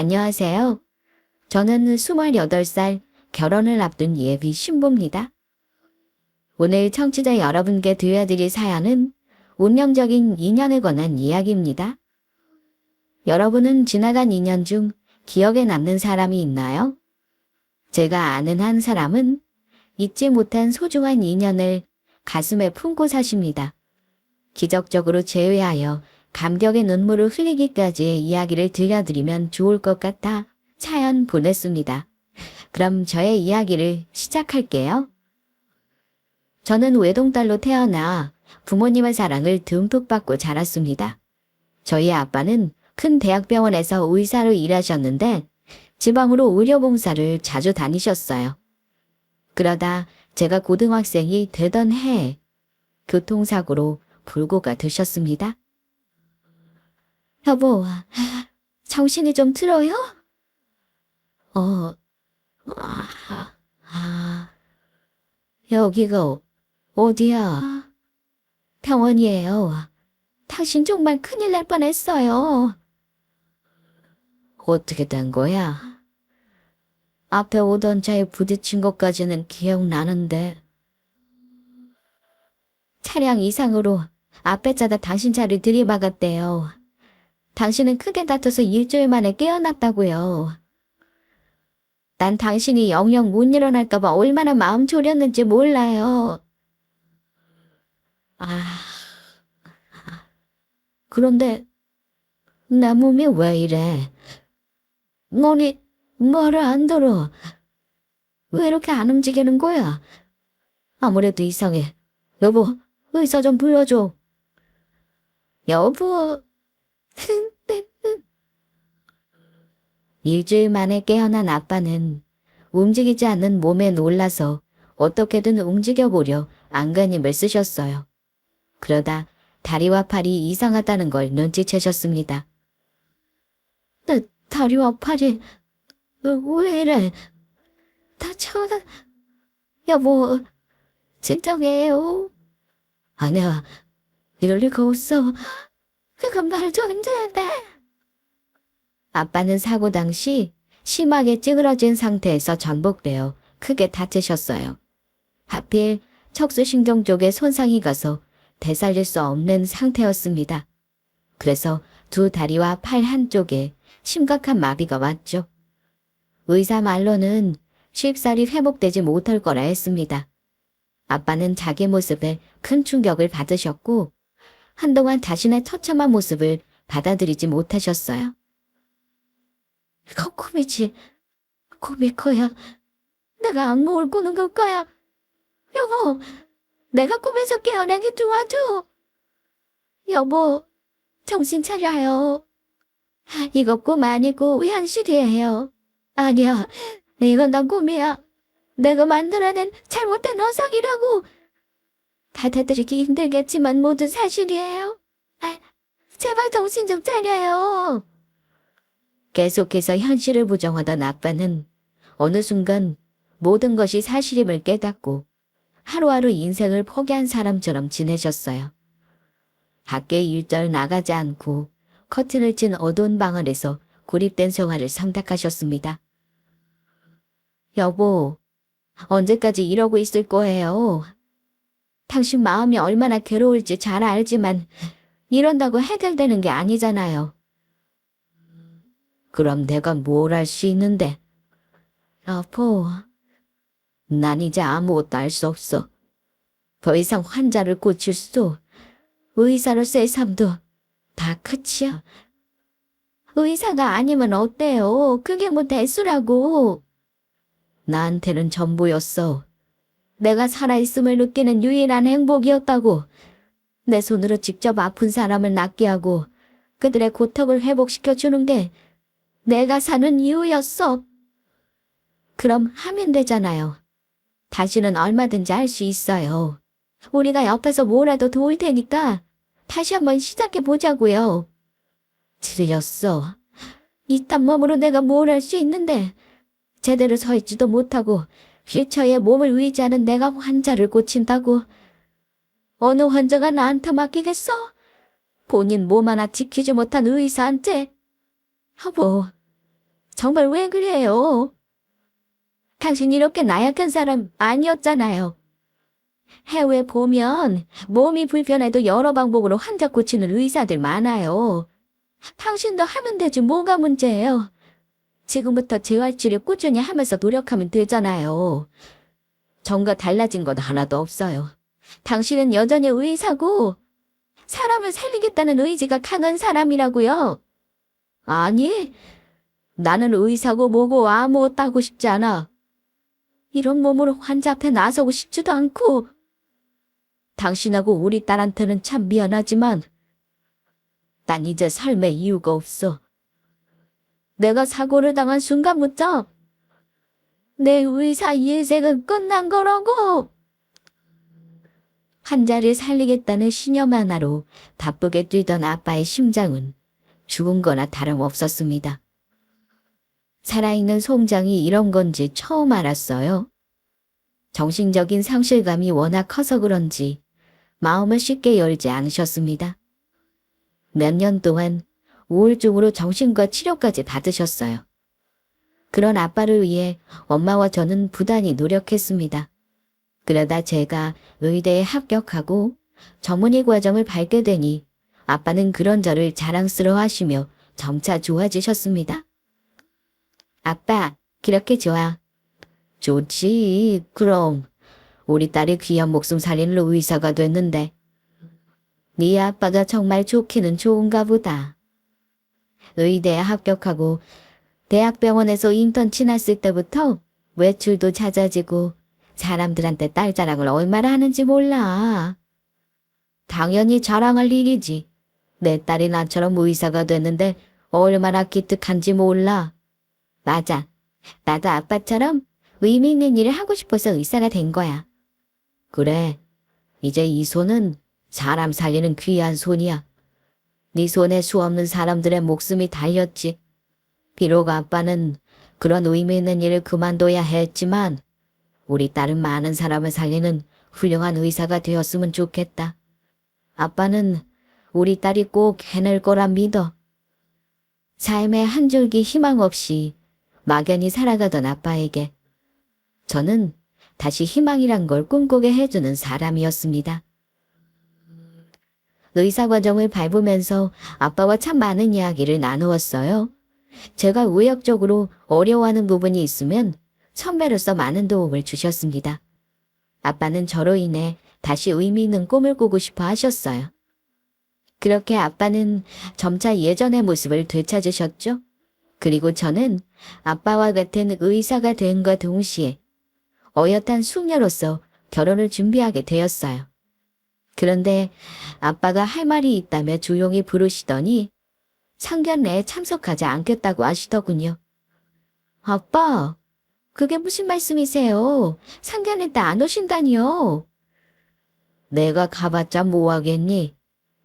안녕하세요. 저는 28살 결혼을 앞둔 예비 신부입니다. 오늘 청취자 여러분께 들려드릴 사연은 운명적인 인연에 관한 이야기입니다. 여러분은 지나간 인연 중 기억에 남는 사람이 있나요? 제가 아는 한 사람은 잊지 못한 소중한 인연을 가슴에 품고 사십니다. 기적적으로 재회하여 감격의 눈물을 흘리기까지의 이야기를 들려드리면 좋을 것 같아 사연 보냈습니다. 그럼 저의 이야기를 시작할게요. 저는 외동딸로 태어나 부모님의 사랑을 듬뿍 받고 자랐습니다. 저희 아빠는 큰 대학병원에서 의사로 일하셨는데 지방으로 의료봉사를 자주 다니셨어요. 그러다 제가 고등학생이 되던 해에 교통사고로 불구가 되셨습니다. 여보, 정신이 좀 들어요? 여기가 어디야? 병원이에요. 당신 정말 큰일 날 뻔했어요. 어떻게 된 거야? 앞에 오던 차에 부딪힌 것까지는 기억나는데. 차량 이상으로 앞에 차다 당신 차를 들이박았대요. 당신은 크게 다쳐서 일주일 만에 깨어났다고요. 난 당신이 영영 못 일어날까봐 얼마나 마음 졸였는지 몰라요. 그런데 내 몸이 왜 이래? 너니 뭐를 안 들어? 왜 이렇게 안 움직이는 거야? 아무래도 이상해. 여보, 의사 좀 불러줘. 여보. 일주일 만에 깨어난 아빠는 움직이지 않는 몸에 놀라서 어떻게든 움직여보려 안간힘을 쓰셨어요. 그러다 다리와 팔이 이상하다는 걸 눈치채셨습니다. 내 다리와 팔이 왜 이래? 다쳐나. 여보, 진정해요. 아니야, 이럴 리가 없어. 그건 말도 안 되는데. 아빠는 사고 당시 심하게 찌그러진 상태에서 전복되어 크게 다치셨어요. 하필 척수신경 쪽에 손상이 가서 되살릴 수 없는 상태였습니다. 그래서 두 다리와 팔 한쪽에 심각한 마비가 왔죠. 의사 말로는 쉽사리 회복되지 못할 거라 했습니다. 아빠는 자기 모습에 큰 충격을 받으셨고 한동안 자신의 처참한 모습을 받아들이지 못하셨어요. 이거 꿈이지. 꿈일 거야. 내가 악몽을 꾸는 걸 거야. 여보, 내가 꿈에서 깨어나게 도와줘. 여보, 정신 차려요. 이거 꿈 아니고 현실이에요. 아니야, 이건 난 꿈이야. 내가 만들어낸 잘못된 어상이라고. 받아들이기 힘들겠지만 모두 사실이에요. 제발 정신 좀 차려요. 계속해서 현실을 부정하던 아빠는 어느 순간 모든 것이 사실임을 깨닫고 하루하루 인생을 포기한 사람처럼 지내셨어요. 밖에 일절 나가지 않고 커튼을 친 어두운 방 안에서 고립된 생활을 선택하셨습니다. 여보, 언제까지 이러고 있을 거예요? 당신 마음이 얼마나 괴로울지 잘 알지만 이런다고 해결되는 게 아니잖아요. 그럼 내가 뭘 할 수 있는데? 여보, 난 이제 아무것도 알 수 없어. 더 이상 환자를 고칠 수도 의사로서의 삶도 다 끝이야. 의사가 아니면 어때요? 그게 뭐 대수라고. 나한테는 전부였어. 내가 살아있음을 느끼는 유일한 행복이었다고. 내 손으로 직접 아픈 사람을 낫게 하고 그들의 고통을 회복시켜주는 게 내가 사는 이유였어. 그럼 하면 되잖아요. 다시는 얼마든지 할 수 있어요. 우리가 옆에서 뭐라도 도울 테니까 다시 한번 시작해보자고요. 틀렸어. 이딴 몸으로 내가 뭘 할 수 있는데 제대로 서 있지도 못하고 휠체어에 몸을 의지하는 내가 환자를 고친다고. 어느 환자가 나한테 맡기겠어? 본인 몸 하나 지키지 못한 의사한테. 여보, 정말 왜 그래요? 당신 이렇게 나약한 사람 아니었잖아요. 해외 보면 몸이 불편해도 여러 방법으로 환자 고치는 의사들 많아요. 당신도 하면 되지 뭐가 문제예요. 지금부터 재활치료 꾸준히 하면서 노력하면 되잖아요. 전과 달라진 건 하나도 없어요. 당신은 여전히 의사고 사람을 살리겠다는 의지가 강한 사람이라고요. 아니, 나는 의사고 뭐고 아무것도 하고 싶지 않아. 이런 몸으로 환자 앞에 나서고 싶지도 않고. 당신하고 우리 딸한테는 참 미안하지만 난 이제 삶에 이유가 없어. 내가 사고를 당한 순간부터 내 의사 인생은 끝난 거라고. 환자를 살리겠다는 신념 하나로 바쁘게 뛰던 아빠의 심장은 죽은 거나 다름없었습니다. 살아있는 송장이 이런 건지 처음 알았어요. 정신적인 상실감이 워낙 커서 그런지 마음을 쉽게 열지 않으셨습니다. 몇 년 동안 우울증으로 정신과 치료까지 받으셨어요. 그런 아빠를 위해 엄마와 저는 부단히 노력했습니다. 그러다 제가 의대에 합격하고 전문의 과정을 밟게 되니 아빠는 그런 저를 자랑스러워하시며 점차 좋아지셨습니다. 아빠, 그렇게 좋아. 좋지, 그럼. 우리 딸이 귀한 목숨 살리는 의사가 됐는데. 네 아빠가 정말 좋기는 좋은가 보다. 의대에 합격하고 대학병원에서 인턴 지났을 때부터 외출도 잦아지고 사람들한테 딸 자랑을 얼마나 하는지 몰라. 당연히 자랑할 일이지. 내 딸이 나처럼 의사가 됐는데 얼마나 기특한지 몰라. 맞아. 나도 아빠처럼 의미 있는 일을 하고 싶어서 의사가 된 거야. 그래. 이제 이 손은 사람 살리는 귀한 손이야. 네 손에 수없는 사람들의 목숨이 달렸지. 비록 아빠는 그런 의미 있는 일을 그만둬야 했지만 우리 딸은 많은 사람을 살리는 훌륭한 의사가 되었으면 좋겠다. 아빠는 우리 딸이 꼭 해낼 거라 믿어. 삶에 한 줄기 희망 없이 막연히 살아가던 아빠에게 저는 다시 희망이란 걸 꿈꾸게 해주는 사람이었습니다. 의사 과정을 밟으면서 아빠와 참 많은 이야기를 나누었어요. 제가 의학적으로 어려워하는 부분이 있으면 선배로서 많은 도움을 주셨습니다. 아빠는 저로 인해 다시 의미 있는 꿈을 꾸고 싶어 하셨어요. 그렇게 아빠는 점차 예전의 모습을 되찾으셨죠. 그리고 저는 아빠와 같은 의사가 된과 동시에 어엿한 숙녀로서 결혼을 준비하게 되었어요. 그런데 아빠가 할 말이 있다며 조용히 부르시더니 상견례에 참석하지 않겠다고 하시더군요. 아빠, 그게 무슨 말씀이세요? 상견례 때 안 오신다니요. 내가 가봤자 뭐 하겠니?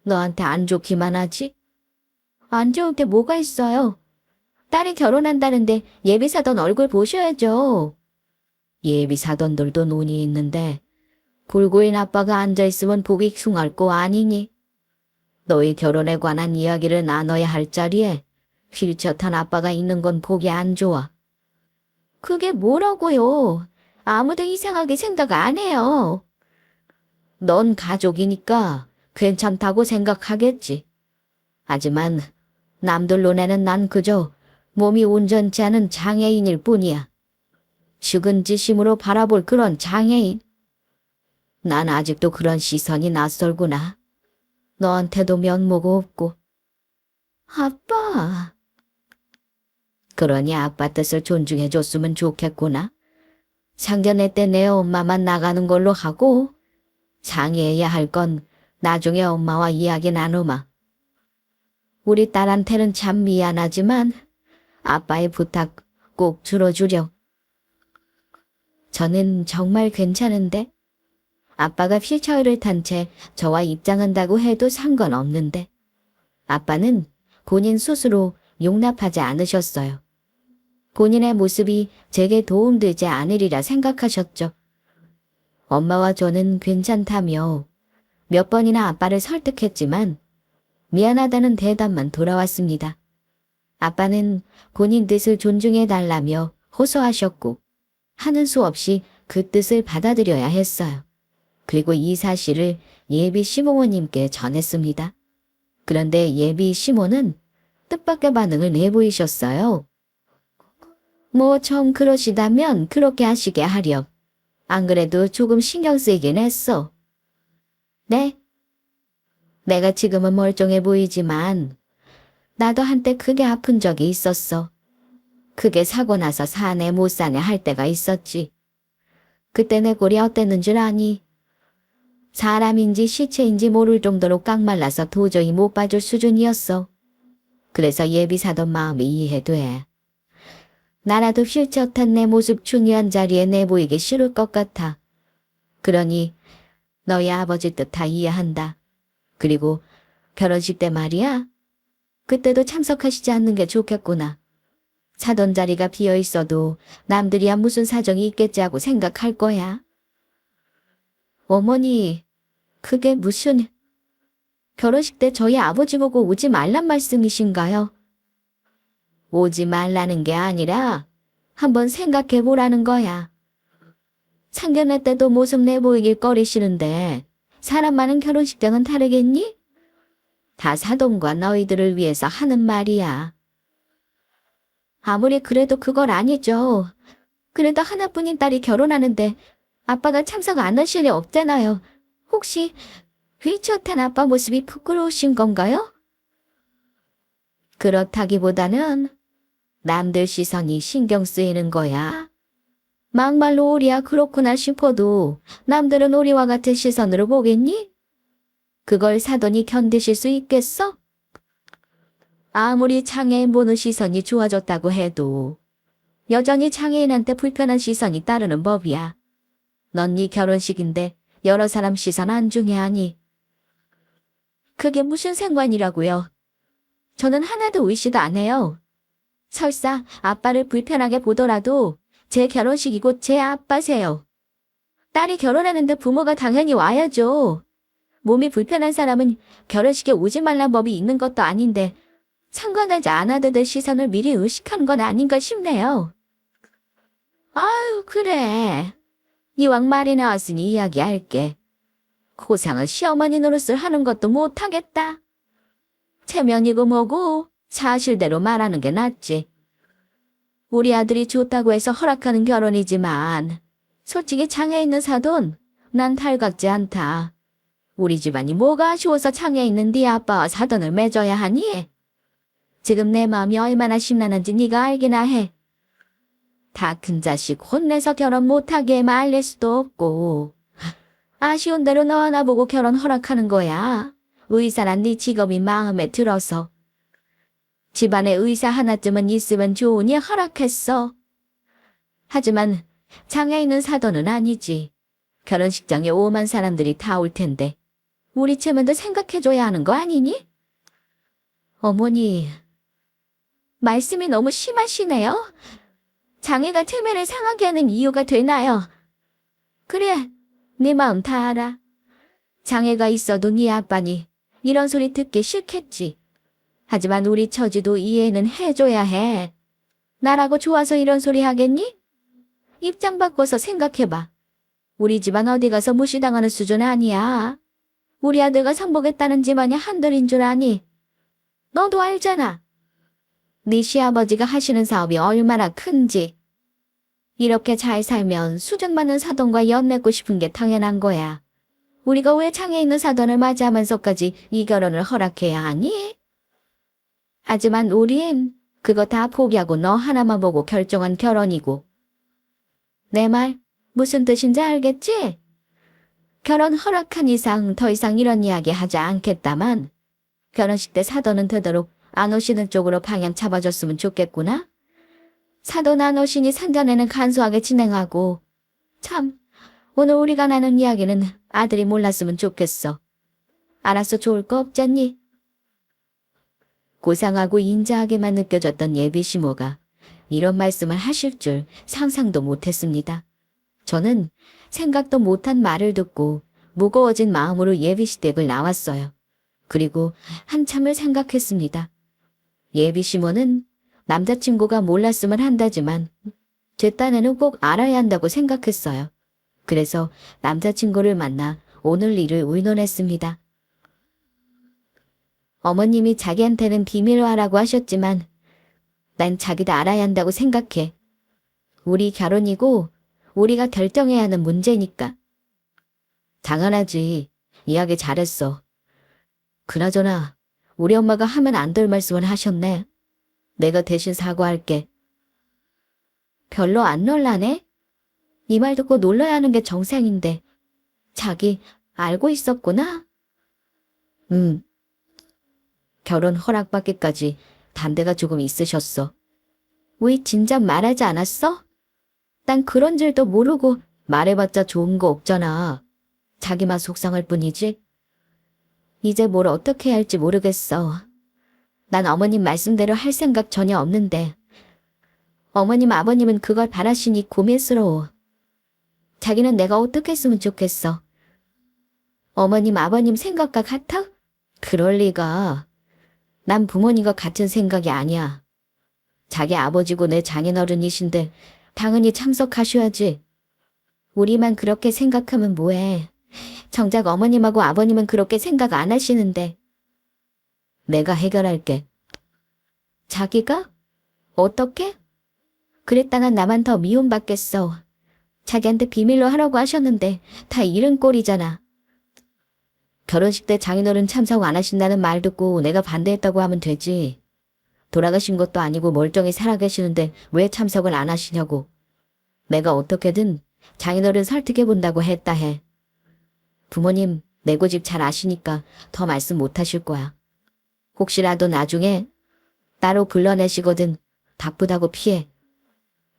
너한테 안 좋기만 하지? 안 좋을 게 뭐가 있어요? 딸이 결혼한다는데 예비사돈 얼굴 보셔야죠. 예비사돈들도 논이 있는데 굴구인 아빠가 앉아있으면 보기 흉할 거 아니니? 너희 결혼에 관한 이야기를 나눠야 할 자리에 휠체어 탄 아빠가 있는 건 보기 안 좋아. 그게 뭐라고요? 아무도 이상하게 생각 안 해요. 넌 가족이니까 괜찮다고 생각하겠지. 하지만 남들 눈에는 난 그저 몸이 온전치 않은 장애인일 뿐이야. 측은지심으로 바라볼 그런 장애인. 난 아직도 그런 시선이 낯설구나. 너한테도 면모가 없고. 아빠. 그러니 아빠 뜻을 존중해줬으면 좋겠구나. 상견례 때 내 엄마만 나가는 걸로 하고 상의해야 할 건 나중에 엄마와 이야기 나누마. 우리 딸한테는 참 미안하지만 아빠의 부탁 꼭 들어주렴. 저는 정말 괜찮은데 아빠가 휠체어를 탄 채 저와 입장한다고 해도 상관없는데 아빠는 본인 스스로 용납하지 않으셨어요. 본인의 모습이 제게 도움되지 않으리라 생각하셨죠. 엄마와 저는 괜찮다며 몇 번이나 아빠를 설득했지만 미안하다는 대답만 돌아왔습니다. 아빠는 본인 뜻을 존중해달라며 호소하셨고 하는 수 없이 그 뜻을 받아들여야 했어요. 그리고 이 사실을 예비 시모모님께 전했습니다. 그런데 예비 시모는 뜻밖의 반응을 내보이셨어요. 뭐 좀 그러시다면 그렇게 하시게 하렴. 안 그래도 조금 신경 쓰이긴 했어. 네? 내가 지금은 멀쩡해 보이지만 나도 한때 크게 아픈 적이 있었어. 크게 사고 나서 사네 못 사네 할 때가 있었지. 그때 내 꼴이 어땠는 줄 아니? 사람인지 시체인지 모를 정도로 깡말라서 도저히 못 봐줄 수준이었어. 그래서 예비 사돈 마음이 이해돼. 나라도 휠체어탄 내 모습 중요한 자리에 내보이기 싫을 것 같아. 그러니 너희 아버지 뜻 다 이해한다. 그리고 결혼식 때 말이야. 그때도 참석하시지 않는 게 좋겠구나. 사돈 자리가 비어 있어도 남들이야 무슨 사정이 있겠지 하고 생각할 거야. 어머니, 그게 무슨... 결혼식 때 저희 아버지 보고 오지 말란 말씀이신가요? 오지 말라는 게 아니라 한번 생각해 보라는 거야. 상견례 때도 모습 내보이길 꺼리시는데 사람 많은 결혼식 때는 다르겠니? 다 사돈과 너희들을 위해서 하는 말이야. 아무리 그래도 그걸 아니죠. 그래도 하나뿐인 딸이 결혼하는데 아빠가 참석 안 하실 리 없잖아요. 혹시 휠체어 탄 아빠 모습이 부끄러우신 건가요? 그렇다기보다는 남들 시선이 신경 쓰이는 거야. 막말로 우리야 그렇구나 싶어도 남들은 우리와 같은 시선으로 보겠니? 그걸 사돈이 견디실 수 있겠어? 아무리 장애인 보는 시선이 좋아졌다고 해도 여전히 장애인한테 불편한 시선이 따르는 법이야. 넌 네 결혼식인데 여러 사람 시선 안 중요하니? 그게 무슨 상관이라고요? 저는 하나도 의시도 안 해요. 설사 아빠를 불편하게 보더라도 제 결혼식이고 제 아빠세요. 딸이 결혼하는데 부모가 당연히 와야죠. 몸이 불편한 사람은 결혼식에 오지 말란 법이 있는 것도 아닌데 상관하지 않아도 될 시선을 미리 의식한 건 아닌가 싶네요. 아유, 그래. 이왕 말이 나왔으니 이야기할게. 고상을 시어머니 노릇을 하는 것도 못하겠다. 체면이고 뭐고 사실대로 말하는 게 낫지. 우리 아들이 좋다고 해서 허락하는 결혼이지만 솔직히 장애 있는 사돈 난 달갑지 않다. 우리 집안이 뭐가 아쉬워서 장애 있는 네 아빠와 사돈을 맺어야 하니? 지금 내 마음이 얼마나 심란한지 네가 알기나 해. 다 큰 자식 혼내서 결혼 못하게 말릴 수도 없고 아쉬운 대로 너 하나 보고 결혼 허락하는 거야. 의사란 네 직업이 마음에 들어서. 집안에 의사 하나쯤은 있으면 좋으니 허락했어. 하지만 장애 있는 사돈은 아니지. 결혼식장에 오만 사람들이 다 올 텐데 우리 체면도 생각해줘야 하는 거 아니니? 어머니, 말씀이 너무 심하시네요. 장애가 체면을 상하게 하는 이유가 되나요? 그래, 네 마음 다 알아. 장애가 있어도 네 아빠니 이런 소리 듣기 싫겠지. 하지만 우리 처지도 이해는 해줘야 해. 나라고 좋아서 이런 소리 하겠니? 입장 바꿔서 생각해봐. 우리 집안 어디 가서 무시당하는 수준 아니야. 우리 아들과 상복했다는 집안이 한둘인 줄 아니? 너도 알잖아. 네 시아버지가 하시는 사업이 얼마나 큰지. 이렇게 잘 살면 수준 많은 사돈과 엿맺고 싶은 게 당연한 거야. 우리가 왜 장애 있는 사돈을 맞이하면서까지 이 결혼을 허락해야 하니? 하지만 우린 그거 다 포기하고 너 하나만 보고 결정한 결혼이고. 내 말 무슨 뜻인지 알겠지? 결혼 허락한 이상 더 이상 이런 이야기 하지 않겠다만 결혼식 때 사돈은 되도록 안 오시는 쪽으로 방향 잡아줬으면 좋겠구나. 사돈 안 오시니 상견례는 간소하게 진행하고. 참, 오늘 우리가 나눈 이야기는 아들이 몰랐으면 좋겠어. 알아서 좋을 거 없잖니? 고상하고 인자하게만 느껴졌던 예비 시모가 이런 말씀을 하실 줄 상상도 못했습니다. 저는 생각도 못한 말을 듣고 무거워진 마음으로 예비 시댁을 나왔어요. 그리고 한참을 생각했습니다. 예비 시모는 남자친구가 몰랐으면 한다지만 제 딴에는 꼭 알아야 한다고 생각했어요. 그래서 남자친구를 만나 오늘 일을 의논했습니다. 어머님이 자기한테는 비밀로 하라고 하셨지만 난 자기도 알아야 한다고 생각해. 우리 결혼이고 우리가 결정해야 하는 문제니까. 당연하지. 이야기 잘했어. 그나저나 우리 엄마가 하면 안 될 말씀을 하셨네. 내가 대신 사과할게. 별로 안 놀라네? 이 말 듣고 놀라야 하는 게 정상인데. 자기 알고 있었구나? 결혼 허락받기까지 단대가 조금 있으셨어. 왜 진작 말하지 않았어? 난 그런 줄도 모르고 말해봤자 좋은 거 없잖아. 자기만 속상할 뿐이지. 이제 뭘 어떻게 해야 할지 모르겠어. 난 어머님 말씀대로 할 생각 전혀 없는데. 어머님 아버님은 그걸 바라시니 고민스러워. 자기는 내가 어떻게 했으면 좋겠어. 어머님 아버님 생각과 같아? 그럴 리가. 난 부모님과 같은 생각이 아니야. 자기 아버지고 내 장인어른이신데 당연히 참석하셔야지. 우리만 그렇게 생각하면 뭐해. 정작 어머님하고 아버님은 그렇게 생각 안 하시는데. 내가 해결할게. 자기가? 어떻게? 그랬다가 나만 더 미움받겠어. 자기한테 비밀로 하라고 하셨는데 다 잃은 꼴이잖아. 결혼식 때 장인어른 참석 안 하신다는 말 듣고 내가 반대했다고 하면 되지. 돌아가신 것도 아니고 멀쩡히 살아계시는데 왜 참석을 안 하시냐고. 내가 어떻게든 장인어른 설득해본다고 했다 해. 부모님 내 고집 잘 아시니까 더 말씀 못 하실 거야. 혹시라도 나중에 따로 불러내시거든 바쁘다고 피해.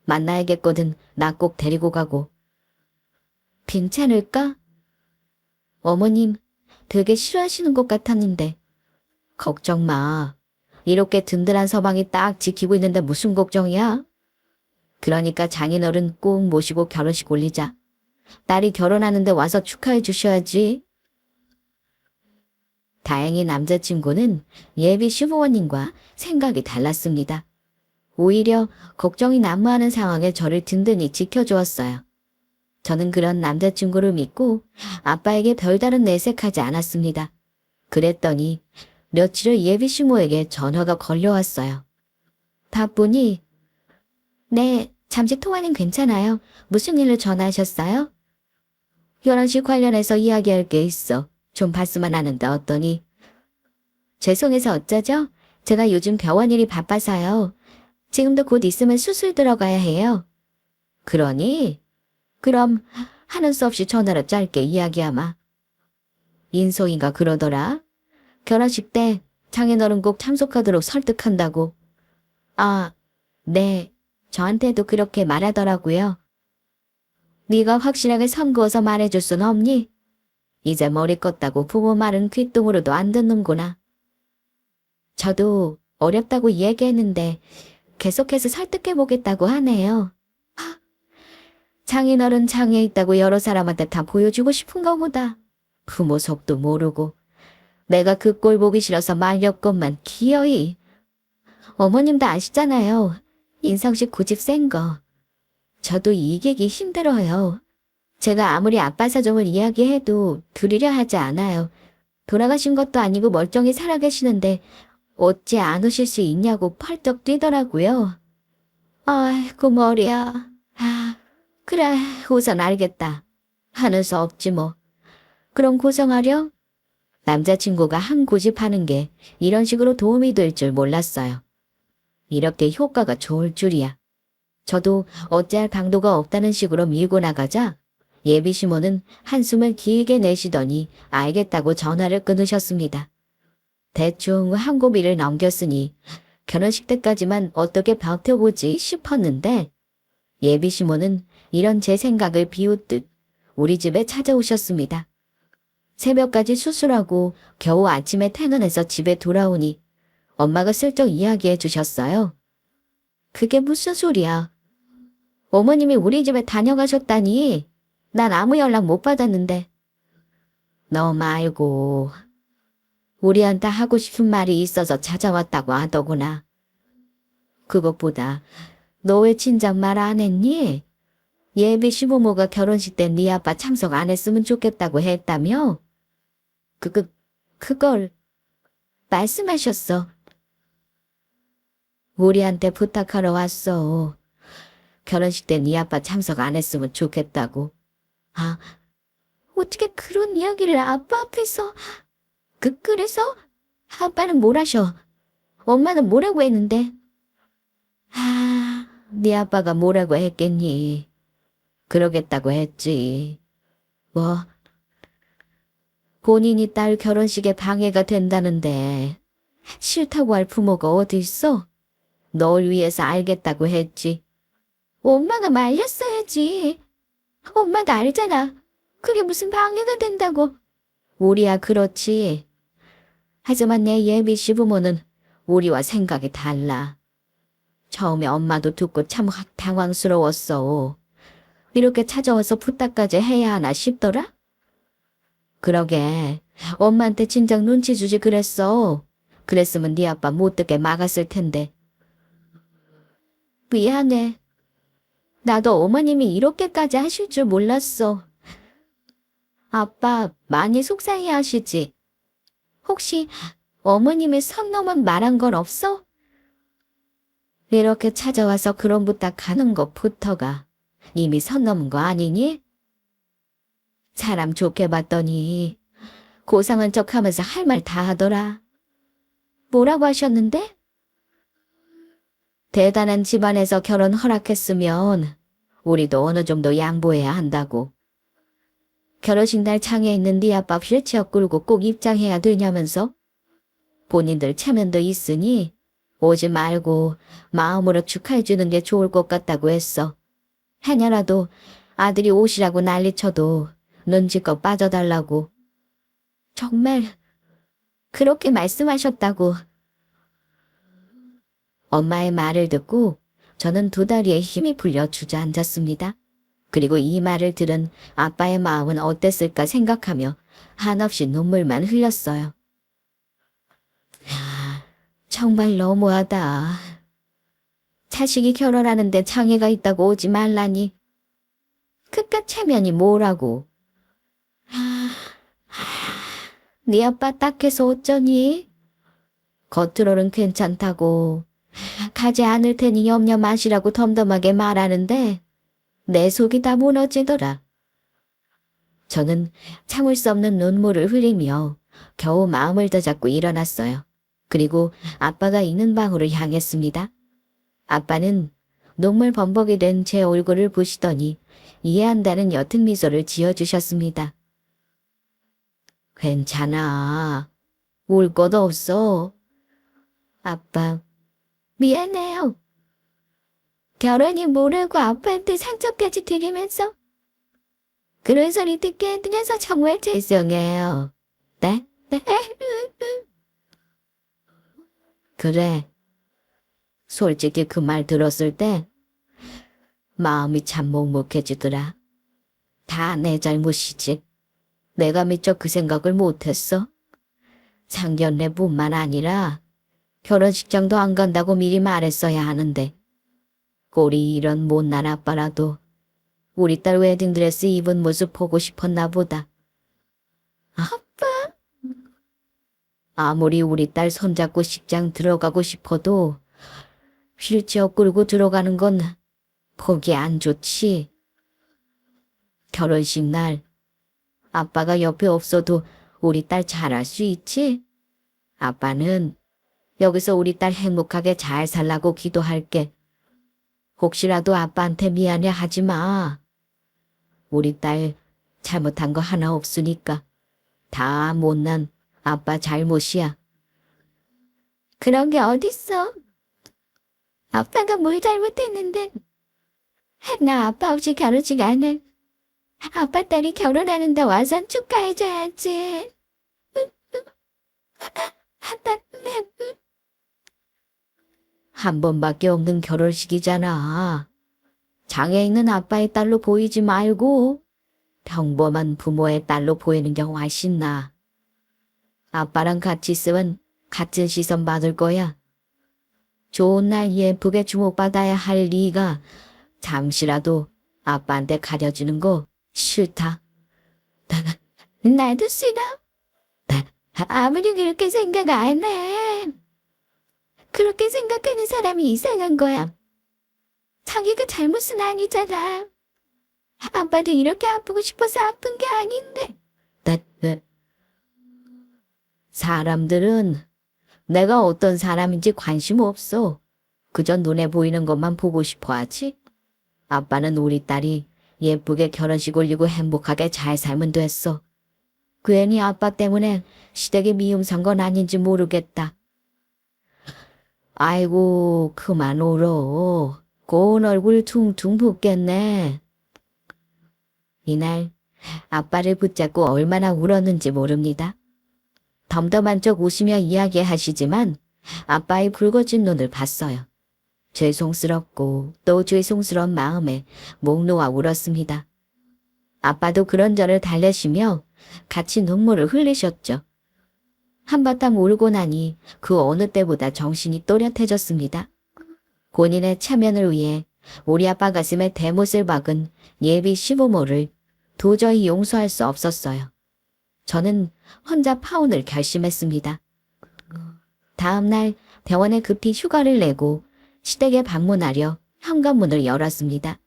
만나야겠거든 나 꼭 데리고 가고. 괜찮을까? 어머님 되게 싫어하시는 것 같았는데. 걱정 마. 이렇게 든든한 서방이 딱 지키고 있는데 무슨 걱정이야? 그러니까 장인어른 꼭 모시고 결혼식 올리자. 딸이 결혼하는데 와서 축하해 주셔야지. 다행히 남자친구는 예비 시부모님과 생각이 달랐습니다. 오히려 걱정이 난무하는 상황에 저를 든든히 지켜주었어요. 저는 그런 남자친구를 믿고 아빠에게 별다른 내색하지 않았습니다. 그랬더니 며칠 후 예비 시모에게 전화가 걸려왔어요. 바쁘니? 네, 잠시 통화는 괜찮아요. 무슨 일로 전화하셨어요? 결혼식 관련해서 이야기할 게 있어. 좀 봤으면 하는데 어떠니? 죄송해서 어쩌죠? 제가 요즘 병원 일이 바빠서요. 지금도 곧 있으면 수술 들어가야 해요. 그러니? 그럼 하는 수 없이 전화로 짧게 이야기하마. 인송이가 그러더라. 결혼식 때 장인어른 꼭 참석하도록 설득한다고. 아, 네. 저한테도 그렇게 말하더라고요. 네가 확실하게 선 그어서 말해줄 순 없니? 이제 머리 껐다고 부모 말은 귓등으로도 안 듣는구나. 저도 어렵다고 얘기했는데 계속해서 설득해보겠다고 하네요. 장인어른 장애 있다고 여러 사람한테 다 보여주고 싶은가 보다. 부모 속도 모르고. 내가 그 꼴 보기 싫어서 말렸건만 기어이. 어머님도 아시잖아요. 인성씨 고집 센 거. 저도 이기기 힘들어요. 제가 아무리 아빠 사정을 이야기해도 들으려 하지 않아요. 돌아가신 것도 아니고 멀쩡히 살아계시는데 어찌 안 오실 수 있냐고 펄쩍 뛰더라고요. 아이고 머리야. 그래 우선 알겠다. 하는 수 없지 뭐. 그럼 고생하려? 남자친구가 한 고집하는 게 이런 식으로 도움이 될 줄 몰랐어요. 이렇게 효과가 좋을 줄이야. 저도 어찌할 방도가 없다는 식으로 밀고 나가자 예비 시모는 한숨을 길게 내쉬더니 알겠다고 전화를 끊으셨습니다. 대충 한 고비를 넘겼으니 결혼식 때까지만 어떻게 버텨보지 싶었는데 예비 시모는 이런 제 생각을 비웃듯 우리 집에 찾아오셨습니다. 새벽까지 수술하고 겨우 아침에 퇴근해서 집에 돌아오니 엄마가 슬쩍 이야기해 주셨어요. 그게 무슨 소리야? 어머님이 우리 집에 다녀가셨다니. 난 아무 연락 못 받았는데. 너 말고 우리한테 하고 싶은 말이 있어서 찾아왔다고 하더구나. 그것보다 너 왜 진작 말 안 했니? 예비 시부모가 결혼식 때 네 아빠 참석 안 했으면 좋겠다고 했다며? 그걸 말씀하셨어. 우리한테 부탁하러 왔어. 결혼식 때 네 아빠 참석 안 했으면 좋겠다고. 아, 어떻게 그런 이야기를 아빠 앞에서. 그래서 아빠는 뭘 하셔? 엄마는 뭐라고 했는데? 네 아빠가 뭐라고 했겠니? 그러겠다고 했지. 뭐, 본인이 딸 결혼식에 방해가 된다는데 싫다고 할 부모가 어디 있어? 널 위해서 알겠다고 했지. 엄마가 말렸어야지. 엄마도 알잖아. 그게 무슨 방해가 된다고. 우리야 그렇지. 하지만 내 예비 시부모는 우리와 생각이 달라. 처음에 엄마도 듣고 참 당황스러웠어. 이렇게 찾아와서 부탁까지 해야 하나 싶더라? 그러게 엄마한테 진작 눈치 주지 그랬어. 그랬으면 네 아빠 못 듣게 막았을 텐데. 미안해. 나도 어머님이 이렇게까지 하실 줄 몰랐어. 아빠 많이 속상해 하시지? 혹시 어머님이 선 넘은 말한 건 없어? 이렇게 찾아와서 그런 부탁하는 것부터가 이미 선 넘은 거 아니니? 사람 좋게 봤더니 고상한 척하면서 할 말 다 하더라. 뭐라고 하셨는데? 대단한 집안에서 결혼 허락했으면 우리도 어느 정도 양보해야 한다고. 결혼식 날 창에 있는 네 아빠 휠체어 끌고 꼭 입장해야 되냐면서? 본인들 체면도 있으니 오지 말고 마음으로 축하해주는 게 좋을 것 같다고 했어. 해녀라도 아들이 오시라고 난리쳐도 눈치껏 빠져달라고. 정말 그렇게 말씀하셨다고. 엄마의 말을 듣고 저는 두 다리에 힘이 풀려 주저앉았습니다. 그리고 이 말을 들은 아빠의 마음은 어땠을까 생각하며 한없이 눈물만 흘렸어요. 정말 너무하다. 자식이 결혼하는데 장애가 있다고 오지 말라니. 그깟 체면이 뭐라고. 네 아빠 딱해서 어쩌니? 겉으로는 괜찮다고 가지 않을 테니 염려 마시라고 덤덤하게 말하는데 내 속이 다 무너지더라. 저는 참을 수 없는 눈물을 흘리며 겨우 마음을 다잡고 일어났어요. 그리고 아빠가 있는 방으로 향했습니다. 아빠는 눈물 범벅이 된 제 얼굴을 보시더니 이해한다는 옅은 미소를 지어주셨습니다. 괜찮아. 울 것도 없어. 아빠, 미안해요. 결혼이 모르고 아빠한테 상처까지 드리면서 그런 소리 듣게 해드려서 정말 죄송해요. 네? 그래. 솔직히 그 말 들었을 때 마음이 참 먹먹해지더라. 다 내 잘못이지. 내가 미처 그 생각을 못했어. 상견례뿐만 아니라 결혼식장도 안 간다고 미리 말했어야 하는데 꼴이 이런 못난 아빠라도 우리 딸 웨딩드레스 입은 모습 보고 싶었나 보다. 아빠? 아무리 우리 딸 손잡고 식장 들어가고 싶어도 휠체어 끌고 들어가는 건 보기 안 좋지. 결혼식 날 아빠가 옆에 없어도 우리 딸 잘할 수 있지? 아빠는 여기서 우리 딸 행복하게 잘 살라고 기도할게. 혹시라도 아빠한테 미안해 하지 마. 우리 딸 잘못한 거 하나 없으니까 다 못난 아빠 잘못이야. 그런 게 어딨어? 아빠가 뭘 잘못했는데. 나 아빠 없이 결혼식 안 해. 아빠 딸이 결혼하는데 와서 축하해줘야지. 한 번밖에 없는 결혼식이잖아. 장애 있는 아빠의 딸로 보이지 말고 평범한 부모의 딸로 보이는 게 훨씬 나아. 아빠랑 같이 있으면 같은 시선 받을 거야. 좋은 날 예쁘게 주목받아야 할 네가 잠시라도 아빠한테 가려지는 거 싫다. 나도 싫어. 아무리 그렇게 생각 안 해. 그렇게 생각하는 사람이 이상한 거야. 자기가 잘못은 아니잖아. 아빠도 이렇게 아프고 싶어서 아픈 게 아닌데. 사람들은 내가 어떤 사람인지 관심 없어. 그저 눈에 보이는 것만 보고 싶어 하지. 아빠는 우리 딸이 예쁘게 결혼식 올리고 행복하게 잘 살면 됐어. 괜히 아빠 때문에 시댁에 미움 산 건 아닌지 모르겠다. 아이고, 그만 울어. 고운 얼굴 퉁퉁 붓겠네. 이날 아빠를 붙잡고 얼마나 울었는지 모릅니다. 덤덤한 척 웃으며 이야기하시지만 아빠의 붉어진 눈을 봤어요. 죄송스럽고 또 죄송스러운 마음에 목 놓아 울었습니다. 아빠도 그런 저를 달래시며 같이 눈물을 흘리셨죠. 한바탕 울고 나니 그 어느 때보다 정신이 또렷해졌습니다. 본인의 체면을 위해 우리 아빠 가슴에 대못을 박은 예비 시부모를 도저히 용서할 수 없었어요. 저는 혼자 파혼을 결심했습니다. 다음 날 병원에 급히 휴가를 내고 시댁에 방문하려 현관문을 열었습니다.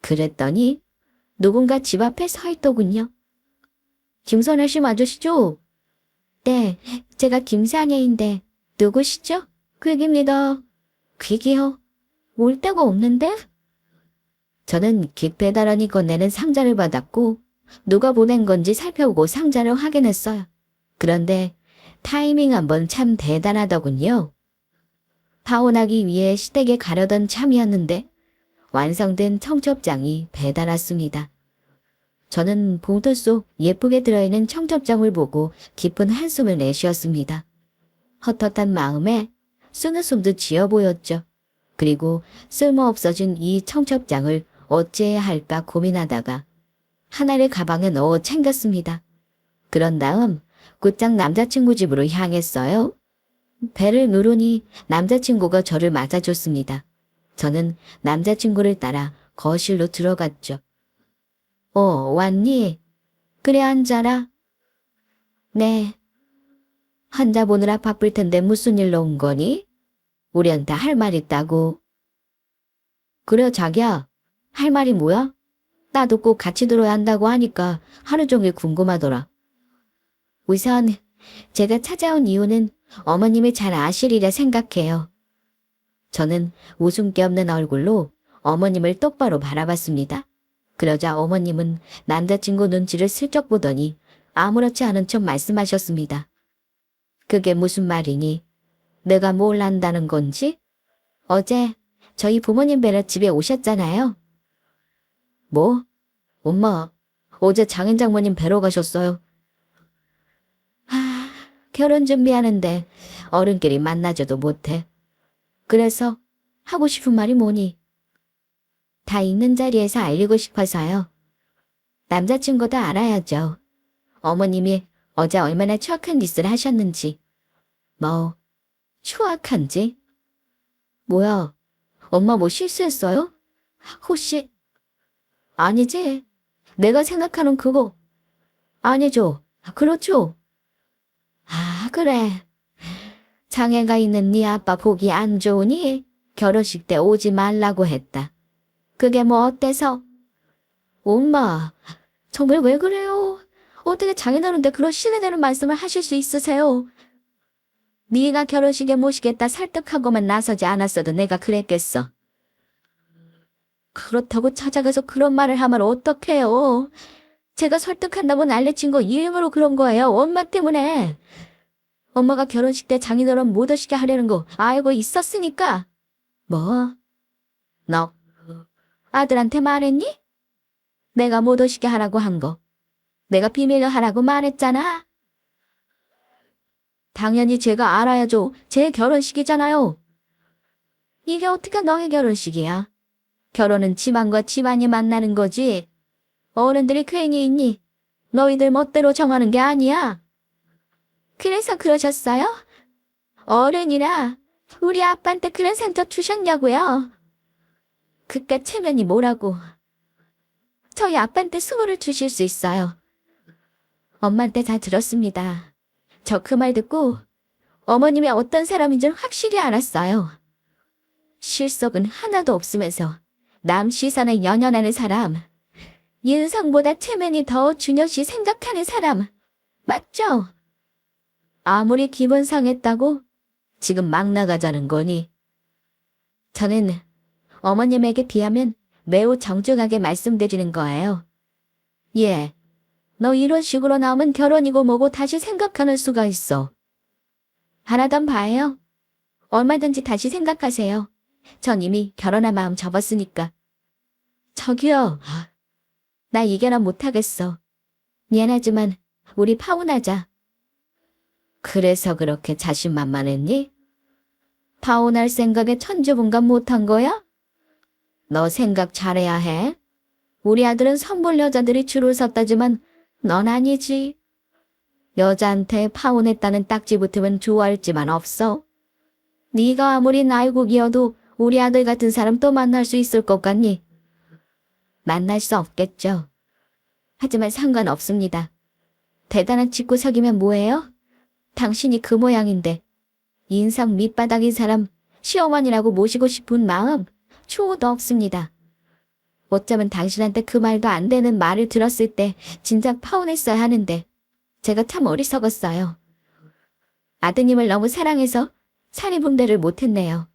그랬더니 누군가 집 앞에 서 있더군요. 김선아 씨 맞으시죠? 네, 제가 김상혜인데 누구시죠? 퀵입니다. 퀵이요? 올 데가 없는데? 저는 퀵 배달원이 건네는 상자를 받았고 누가 보낸 건지 살펴보고 상자를 확인했어요. 그런데 타이밍 한번 참 대단하더군요. 파혼하기 위해 시댁에 가려던 참이었는데 완성된 청첩장이 배달 왔습니다. 저는 봉투 속 예쁘게 들어있는 청첩장을 보고 깊은 한숨을 내쉬었습니다. 헛헛한 마음에 쓴웃음도 지어 보였죠. 그리고 쓸모없어진 이 청첩장을 어찌해야 할까 고민하다가 하나를 가방에 넣어 챙겼습니다. 그런 다음 곧장 남자친구 집으로 향했어요. 배를 누르니 남자친구가 저를 맞아줬습니다. 저는 남자친구를 따라 거실로 들어갔죠. 왔니? 그래 앉아라. 네. 환자 보느라 바쁠 텐데 무슨 일로 온 거니? 우리한테 할 말 있다고. 그래 자기야. 할 말이 뭐야? 나도 꼭 같이 들어야 한다고 하니까 하루 종일 궁금하더라. 우선 제가 찾아온 이유는 어머님이 잘 아시리라 생각해요. 저는 웃음기 없는 얼굴로 어머님을 똑바로 바라봤습니다. 그러자 어머님은 남자친구 눈치를 슬쩍 보더니 아무렇지 않은 척 말씀하셨습니다. 그게 무슨 말이니? 내가 뭘 안다는 건지? 어제 저희 부모님 뵈러 집에 오셨잖아요. 뭐? 엄마, 어제 장인 장모님 뵈러 가셨어요. 결혼 준비하는데 어른끼리 만나지도 못해. 그래서 하고 싶은 말이 뭐니? 다 있는 자리에서 알리고 싶어서요. 남자친구도 알아야죠. 어머님이 어제 얼마나 추악한 짓을 하셨는지. 뭐, 추악한지? 뭐야, 엄마 뭐 실수했어요? 혹시? 아니지. 내가 생각하는 그거. 아니죠. 그렇죠. 그래. 장애가 있는 네 아빠 보기 안 좋으니 결혼식 때 오지 말라고 했다. 그게 뭐 어때서? 엄마, 정말 왜 그래요? 어떻게 장인어른한테 그런 신뢰되는 말씀을 하실 수 있으세요? 네가 결혼식에 모시겠다 설득하고만 나서지 않았어도 내가 그랬겠어. 그렇다고 찾아가서 그런 말을 하면 어떡해요? 제가 설득한다고 난리친 거 이행으로 그런 거예요. 엄마 때문에. 엄마가 결혼식 때 장인어른 못 오시게 하려는 거 알고 있었으니까. 뭐? 너 아들한테 말했니? 내가 못 오시게 하라고 한 거. 내가 비밀로 하라고 말했잖아. 당연히 제가 알아야죠. 제 결혼식이잖아요. 이게 어떻게 너의 결혼식이야? 결혼은 집안과 집안이 만나는 거지. 어른들이 괜히 있니? 너희들 멋대로 정하는 게 아니야. 그래서 그러셨어요? 어른이라 우리 아빠한테 그런 상처 주셨냐고요? 그깟 체면이 뭐라고. 저희 아빠한테 수모를 주실 수 있어요. 엄마한테 다 들었습니다. 저 그 말 듣고 어머님이 어떤 사람인 줄 확실히 알았어요. 실속은 하나도 없으면서 남 시선에 연연하는 사람. 인성보다 체면이 더 중요시 생각하는 사람. 맞죠? 아무리 기분 상했다고 지금 막 나가자는 거니. 저는 어머님에게 비하면 매우 정중하게 말씀드리는 거예요. 예, 너 이런 식으로 나오면 결혼이고 뭐고 다시 생각하는 수가 있어. 하나던 바예요. 얼마든지 다시 생각하세요. 전 이미 결혼할 마음 접었으니까. 저기요, 나 이겨나 못하겠어. 미안하지만 우리 파혼하자. 그래서 그렇게 자신만만했니? 파혼할 생각에 천주분간 못한 거야? 너 생각 잘해야 해. 우리 아들은 선볼 여자들이 줄을 섰다지만 넌 아니지. 여자한테 파혼했다는 딱지 붙으면 좋아할지만 없어. 네가 아무리 나이국이어도 우리 아들 같은 사람 또 만날 수 있을 것 같니? 만날 수 없겠죠. 하지만 상관없습니다. 대단한 집구석이면 뭐예요? 당신이 그 모양인데 인상 밑바닥인 사람 시어머니라고 모시고 싶은 마음 초도 없습니다. 어쩌면 당신한테 그 말도 안 되는 말을 들었을 때 진작 파혼했어야 하는데 제가 참 어리석었어요. 아드님을 너무 사랑해서 사리분배를 못했네요.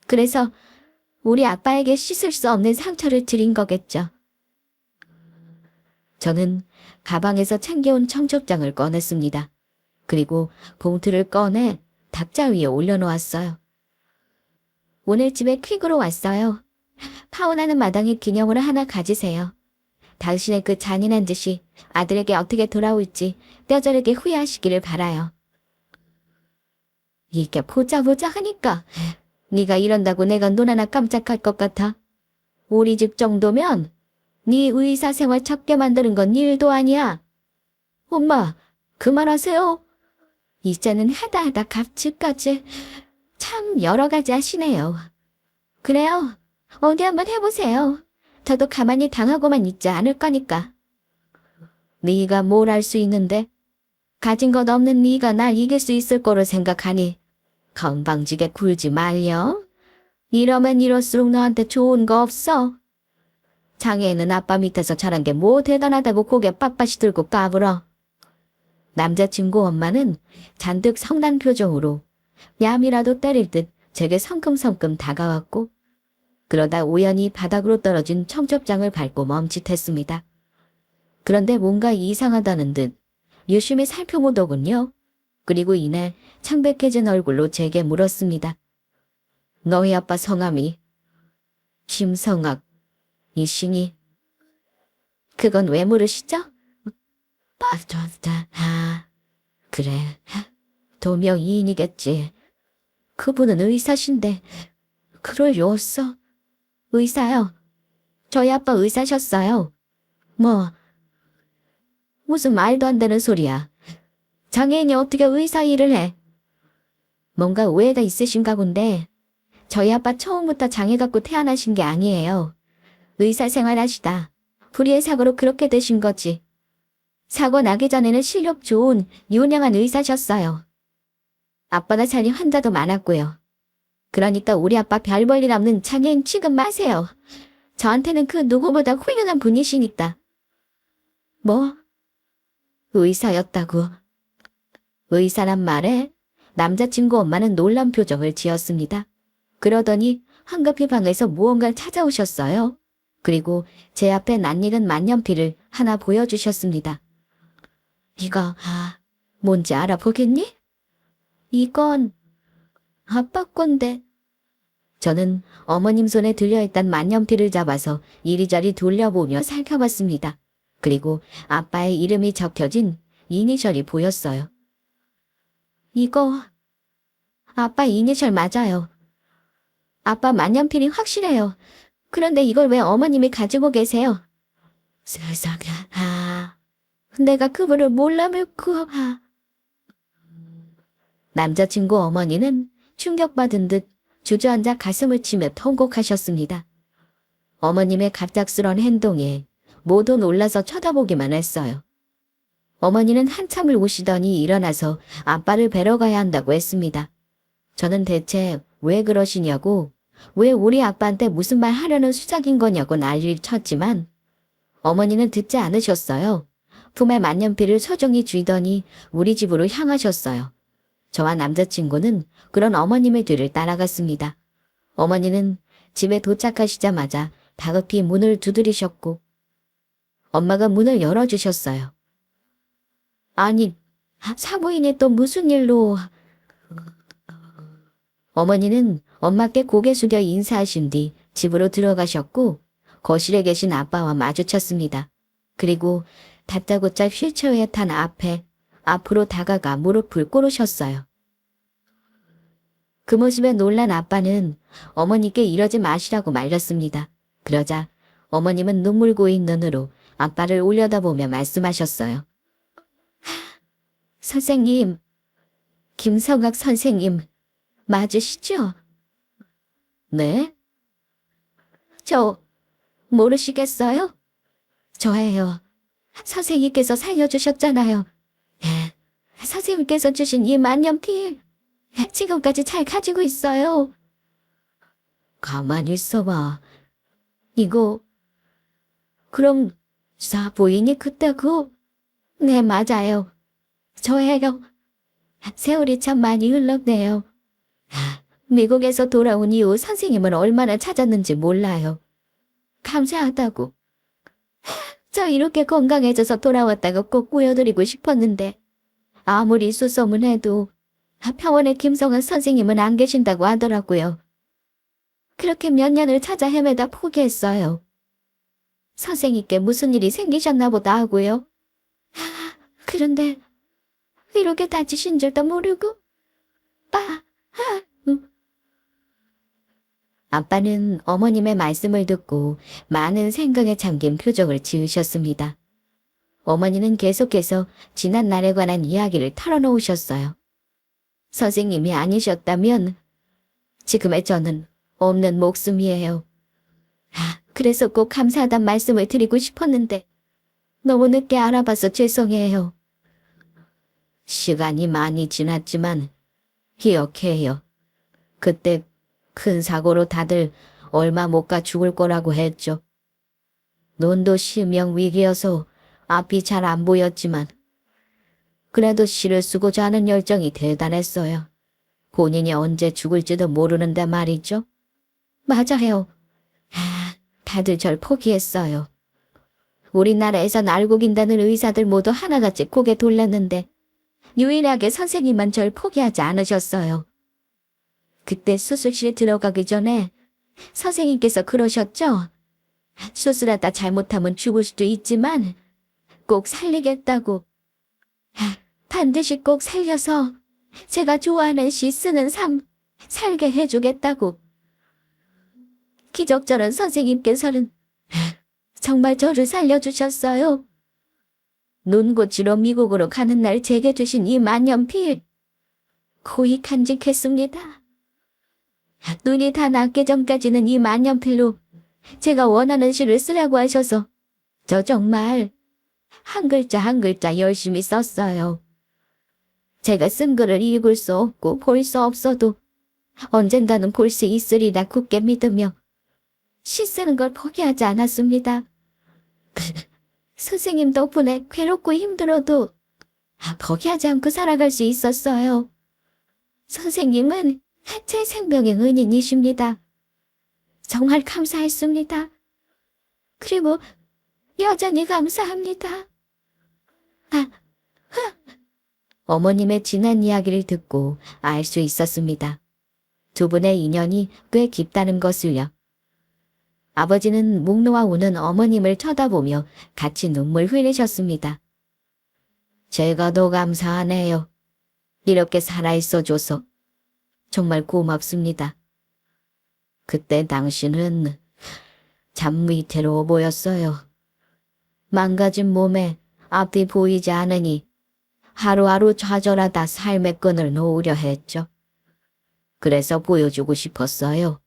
그래서 우리 아빠에게 씻을 수 없는 상처를 드린 거겠죠. 저는 가방에서 챙겨온 청첩장을 꺼냈습니다. 그리고 봉투를 꺼내 탁자 위에 올려놓았어요. 오늘 집에 퀵으로 왔어요. 파혼하는 마당에 기념으로 하나 가지세요. 당신의 그 잔인한 짓이 아들에게 어떻게 돌아올지 뼈저리게 후회하시기를 바라요. 이게 보자 하니까 네가 이런다고 내가 눈 하나 깜짝할 것 같아. 우리 집 정도면 네 의사 생활 찾게 만드는 건 일도 아니야. 엄마, 그만하세요. 이제는 하다 갑질까지 참 여러 가지 하시네요. 그래요. 어디 한번 해보세요. 저도 가만히 당하고만 있지 않을 거니까. 네가 뭘 할 수 있는데? 가진 것 없는 네가 날 이길 수 있을 거로 생각하니 건방지게 굴지 말려. 이러면 이럴수록 너한테 좋은 거 없어. 장애인은 아빠 밑에서 자란 게 뭐 대단하다고 고개 빳빳이 들고 까불어. 남자친구 엄마는 잔뜩 성난 표정으로 뺨이라도 때릴 듯 제게 성큼성큼 다가왔고 그러다 우연히 바닥으로 떨어진 청첩장을 밟고 멈칫했습니다. 그런데 뭔가 이상하다는 듯 유심히 살펴보더군요. 그리고 이내 창백해진 얼굴로 제게 물었습니다. 너희 아빠 성함이? 김성학, 이신이. 그건 왜 물으시죠? 그래, 도명이인이겠지. 그분은 의사신데 그럴 리 없어. 의사요. 저희 아빠 의사셨어요. 뭐, 무슨 말도 안 되는 소리야. 장애인이 어떻게 의사 일을 해? 뭔가 오해가 있으신가 본데 저희 아빠 처음부터 장애 갖고 태어나신 게 아니에요. 의사 생활하시다 불의의 사고로 그렇게 되신 거지. 사고 나기 전에는 실력 좋은 유능한 의사셨어요. 아빠가 살린 환자도 많았고요. 그러니까 우리 아빠 별 볼 일 없는 장애인 취급 마세요. 저한테는 그 누구보다 훌륭한 분이시니까. 뭐? 의사였다고. 의사란 말에 남자친구 엄마는 놀란 표정을 지었습니다. 그러더니 황급히 방에서 무언가를 찾아오셨어요. 그리고 제 앞에 낯익은 만년필을 하나 보여주셨습니다. 이거 뭔지 알아보겠니? 이건 아빠 건데. 저는 어머님 손에 들려있던 만년필을 잡아서 이리저리 돌려보며 살펴봤습니다. 그리고 아빠의 이름이 적혀진 이니셜이 보였어요. 이거 아빠 이니셜 맞아요. 아빠 만년필이 확실해요. 그런데 이걸 왜 어머님이 가지고 계세요? 세상에, 내가 그분을 몰라면 남자친구 어머니는 충격받은 듯 주저앉아 가슴을 치며 통곡하셨습니다. 어머님의 갑작스런 행동에 모두 놀라서 쳐다보기만 했어요. 어머니는 한참을 우시더니 일어나서 아빠를 뵈러 가야 한다고 했습니다. 저는 대체 왜 그러시냐고, 왜 우리 아빠한테 무슨 말 하려는 수작인 거냐고 난리를 쳤지만 어머니는 듣지 않으셨어요. 품에 만년필을 소중히 쥐더니 우리 집으로 향하셨어요. 저와 남자친구는 그런 어머님의 뒤를 따라갔습니다. 어머니는 집에 도착하시자마자 다급히 문을 두드리셨고 엄마가 문을 열어주셨어요. 아니, 사부인이 또 무슨 일로... 어머니는 엄마께 고개 숙여 인사하신 뒤 집으로 들어가셨고 거실에 계신 아빠와 마주쳤습니다. 그리고 다짜고짜 휠체어에 탄 앞으로 다가가 무릎을 꿇으셨어요. 그 모습에 놀란 아빠는 어머니께 이러지 마시라고 말렸습니다. 그러자 어머님은 눈물 고인 눈으로 아빠를 올려다보며 말씀하셨어요. 선생님, 김성학 선생님, 맞으시죠? 네? 저 모르시겠어요? 저예요. 선생님께서 살려주셨잖아요. 선생님께서 주신 이 만년필 지금까지 잘 가지고 있어요. 가만히 있어봐. 이거 그럼 사부인이 그때고? 네, 맞아요. 저예요. 세월이 참 많이 흘렀네요. 미국에서 돌아온 이후 선생님을 얼마나 찾았는지 몰라요. 감사하다고. 저 이렇게 건강해져서 돌아왔다고 꼭 보여드리고 싶었는데 아무리 수소문해도 병원에 김성은 선생님은 안 계신다고 하더라고요. 그렇게 몇 년을 찾아 헤매다 포기했어요. 선생님께 무슨 일이 생기셨나 보다 하고요. 그런데 이렇게 다치신 줄도 모르고 아빠는 어머님의 말씀을 듣고 많은 생각에 잠긴 표정을 지으셨습니다. 어머니는 계속해서 지난 날에 관한 이야기를 털어놓으셨어요. 선생님이 아니셨다면 지금의 저는 없는 목숨이에요. 그래서 꼭 감사하단 말씀을 드리고 싶었는데 너무 늦게 알아봐서 죄송해요. 시간이 많이 지났지만 기억해요. 그때 큰 사고로 다들 얼마 못 가 죽을 거라고 했죠. 눈도 실명위기여서 앞이 잘 안 보였지만 그래도 시를 쓰고자 하는 열정이 대단했어요. 본인이 언제 죽을지도 모르는데 말이죠. 맞아요. 다들 절 포기했어요. 우리나라에선 알고 긴다는 의사들 모두 하나같이 고개 돌렸는데 유일하게 선생님만 절 포기하지 않으셨어요. 그때 수술실에 들어가기 전에 선생님께서 그러셨죠? 수술하다 잘못하면 죽을 수도 있지만 꼭 살리겠다고. 반드시 꼭 살려서 제가 좋아하는 시 쓰는 삶 살게 해주겠다고. 기적처럼 선생님께서는 정말 저를 살려주셨어요. 눈 고치러 미국으로 가는 날 제게 주신 이 만년필 고이 간직했습니다. 눈이 다 낫기 전까지는 이 만년필로 제가 원하는 시를 쓰라고 하셔서 저 정말 한 글자 한 글자 열심히 썼어요. 제가 쓴 글을 읽을 수 없고 볼 수 없어도 언젠가는 볼 수 있으리라 굳게 믿으며 시 쓰는 걸 포기하지 않았습니다. 선생님 덕분에 괴롭고 힘들어도 포기하지 않고 살아갈 수 있었어요. 선생님은 제 생명의 은인이십니다. 정말 감사했습니다. 그리고 여전히 감사합니다. 어머님의 지난 이야기를 듣고 알 수 있었습니다. 두 분의 인연이 꽤 깊다는 것을요. 아버지는 목 놓아 우는 어머님을 쳐다보며 같이 눈물 흘리셨습니다. 제가 더 감사하네요. 이렇게 살아있어줘서 정말 고맙습니다. 그때 당신은 참 위태로워 보였어요. 망가진 몸에 앞이 보이지 않으니 하루하루 좌절하다 삶의 끈을 놓으려 했죠. 그래서 보여주고 싶었어요.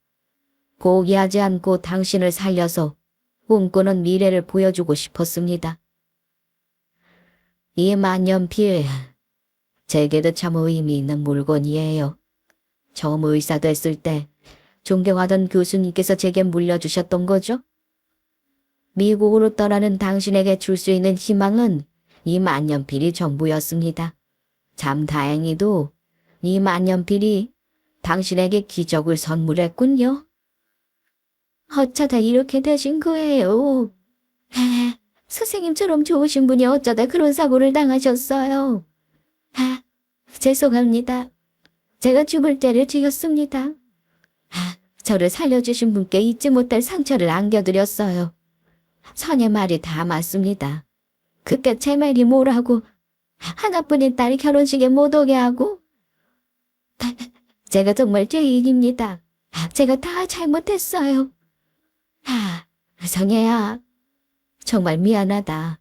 포기하지 않고 당신을 살려서 꿈꾸는 미래를 보여주고 싶었습니다. 이 만년필, 제게도 참 의미 있는 물건이에요. 처음 의사 됐을 때 존경하던 교수님께서 제게 물려주셨던 거죠. 미국으로 떠나는 당신에게 줄 수 있는 희망은 이 만년필이 전부였습니다. 참 다행히도 이 만년필이 당신에게 기적을 선물했군요. 어쩌다 이렇게 되신 거예요. 선생님처럼 좋으신 분이 어쩌다 그런 사고를 당하셨어요. 죄송합니다. 제가 죽을 때를 지었습니다. 저를 살려주신 분께 잊지 못할 상처를 안겨드렸어요. 선의 말이 다 맞습니다. 그깟 제 말이 뭐라고 하나뿐인 딸 결혼식에 못 오게 하고 제가 정말 죄인입니다. 제가 다 잘못했어요. 성혜야, 정말 미안하다.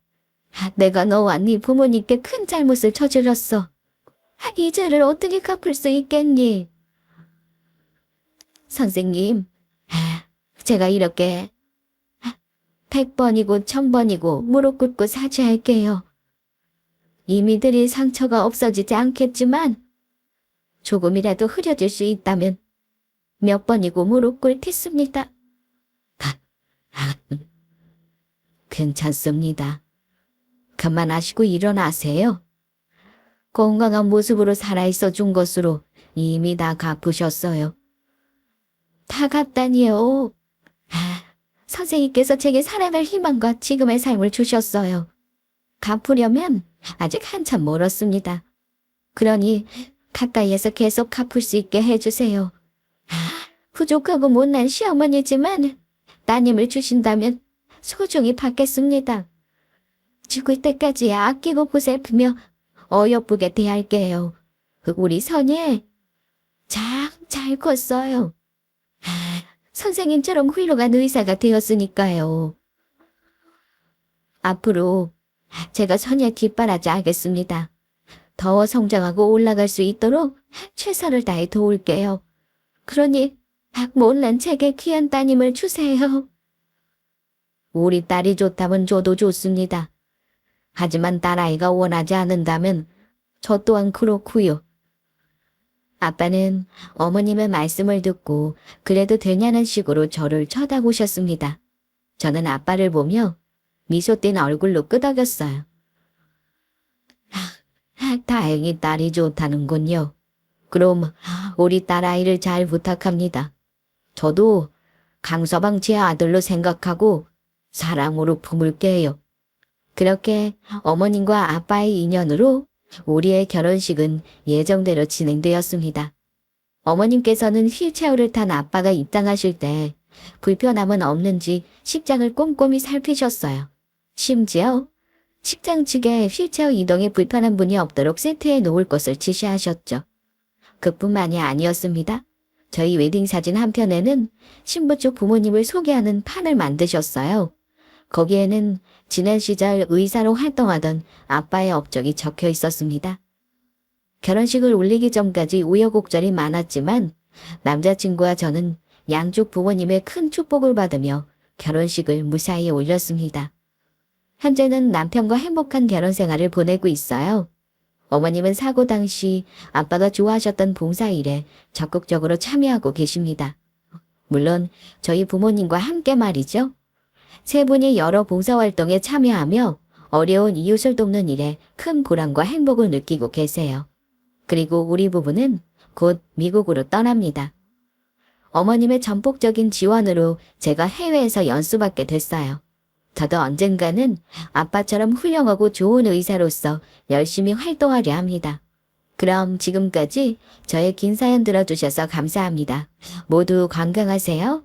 내가 너와 네 부모님께 큰 잘못을 저질렀어. 이 죄를 어떻게 갚을 수 있겠니? 선생님, 제가 이렇게 100번이고 1000번이고 무릎 꿇고 사죄할게요. 이미들이 상처가 없어지지 않겠지만 조금이라도 흐려질 수 있다면 몇 번이고 무릎 꿇겠습니다. 괜찮습니다. 그만하시고 일어나세요. 건강한 모습으로 살아있어 준 것으로 이미 다 갚으셨어요. 다 갚다니요. 선생님께서 제게 살아갈 희망과 지금의 삶을 주셨어요. 갚으려면 아직 한참 멀었습니다. 그러니 가까이에서 계속 갚을 수 있게 해주세요. 부족하고 못난 시어머니지만 따님을 주신다면 소중히 받겠습니다. 죽을 때까지 아끼고 보살피며 어여쁘게 대할게요. 우리 선예 참 잘 컸어요. 선생님처럼 훌륭한 의사가 되었으니까요. 앞으로 제가 선예 뒷바라지 하겠습니다. 더 성장하고 올라갈 수 있도록 최선을 다해 도울게요. 그러니 못난 제게 귀한 따님을 주세요. 우리 딸이 좋다면 저도 좋습니다. 하지만 딸아이가 원하지 않는다면 저 또한 그렇고요. 아빠는 어머님의 말씀을 듣고 그래도 되냐는 식으로 저를 쳐다보셨습니다. 저는 아빠를 보며 미소 띤 얼굴로 끄덕였어요. 다행히 딸이 좋다는군요. 그럼 우리 딸아이를 잘 부탁합니다. 저도 강서방 제 아들로 생각하고 사랑으로 품을게요. 그렇게 어머님과 아빠의 인연으로 우리의 결혼식은 예정대로 진행되었습니다. 어머님께서는 휠체어를 탄 아빠가 입장하실 때 불편함은 없는지 식장을 꼼꼼히 살피셨어요. 심지어 식장 측에 휠체어 이동에 불편한 분이 없도록 세트해 놓을 것을 지시하셨죠. 그뿐만이 아니었습니다. 저희 웨딩사진 한편에는 신부 쪽 부모님을 소개하는 판을 만드셨어요. 거기에는 지난 시절 의사로 활동하던 아빠의 업적이 적혀 있었습니다. 결혼식을 올리기 전까지 우여곡절이 많았지만 남자친구와 저는 양쪽 부모님의 큰 축복을 받으며 결혼식을 무사히 올렸습니다. 현재는 남편과 행복한 결혼 생활을 보내고 있어요. 어머님은 사고 당시 아빠가 좋아하셨던 봉사일에 적극적으로 참여하고 계십니다. 물론 저희 부모님과 함께 말이죠. 세 분이 여러 봉사활동에 참여하며 어려운 이웃을 돕는 일에 큰 보람과 행복을 느끼고 계세요. 그리고 우리 부부는 곧 미국으로 떠납니다. 어머님의 전폭적인 지원으로 제가 해외에서 연수받게 됐어요. 저도 언젠가는 아빠처럼 훌륭하고 좋은 의사로서 열심히 활동하려 합니다. 그럼 지금까지 저의 긴 사연 들어주셔서 감사합니다. 모두 건강하세요.